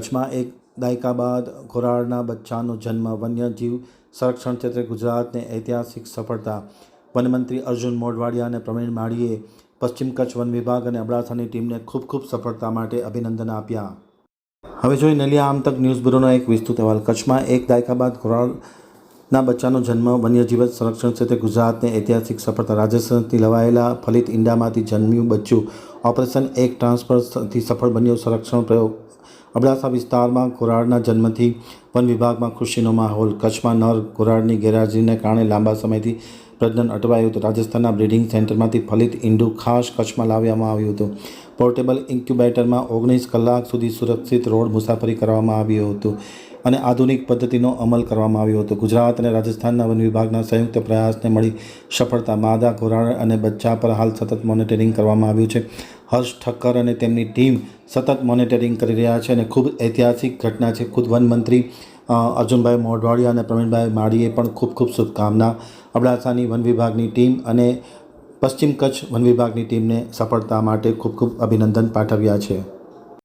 કચ્છમાં એક દાયકા બાદ ઘોરાડના બચ્ચાનો જન્મ, વન્યજીવ સંરક્ષણ ક્ષેત્રે ગુજરાતને ઐતિહાસિક સફળતા. વનમંત્રી અર્જુન મોઢવાડિયા અને પ્રવીણ માળીએ પશ્ચિમ કચ્છ વન વિભાગ અને અબડાસાની ટીમને ખૂબ ખૂબ સફળતા માટે અભિનંદન આપ્યા. હવે જોઈએ નલિયા આમતક ન્યૂઝ બ્યુરોનો એક વિસ્તૃત અહેવાલ. કચ્છમાં એક દાયકા બાદ ઘોરાડના બચ્ચાનો જન્મ, વન્યજીવ સંરક્ષણ ક્ષેત્રે ગુજરાતને ઐતિહાસિક સફળતા. રાજસ્થાનથી લવાયેલા ફલિત ઈંડામાંથી જન્મ્યું બચ્ચું. ઓપરેશન એક ટ્રાન્સફરથી સફળ બન્યો સંરક્ષણ પ્રયોગ. અબડાસા વિસ્તારમાં ઘોરાડના જન્મથી વન વિભાગમાં ખુશીનો માહોલ. કચ્છમાં નર ઘોરાડની ગેરહાજરીને કારણે લાંબા સમયથી પ્રજનન અટવાયું હતું. રાજસ્થાનના બ્રીડિંગ સેન્ટરમાંથી ફલિત ઈંડું ખાસ કચ્છમાં લાવવામાં આવ્યું હતું. પોર્ટેબલ ઇન્ક્યુબેટરમાં 19 કલાક સુધી સુરક્ષિત રોડ મુસાફરી કરવામાં આવ્યું હતું અને આધુનિક પદ્ધતિનો અમલ કરવામાં આવ્યો હતો. ગુજરાત અને રાજસ્થાનના વન વિભાગના સંયુક્ત પ્રયાસને મળી સફળતા. માદા ઘોરાડ અને બચ્ચા પર હાલ સતત મોનિટરિંગ કરવામાં આવ્યું છે. હર્ષ ઠક્કર અને તેમની ટીમ સતત મોનિટરિંગ કરી રહ્યા છે અને ખૂબ ઐતિહાસિક ઘટના છે. ખુદ વનમંત્રી અર્જુનભાઈ મોઢવાડિયા અને પ્રવીણભાઈ માળીએ પણ ખૂબ ખૂબ શુભકામના. અબડાસાની વન વિભાગની ટીમ અને પશ્ચિમ કચ્છ વન વિભાગની ટીમને સફળતા માટે ખૂબ ખૂબ અભિનંદન પાઠવ્યા છે.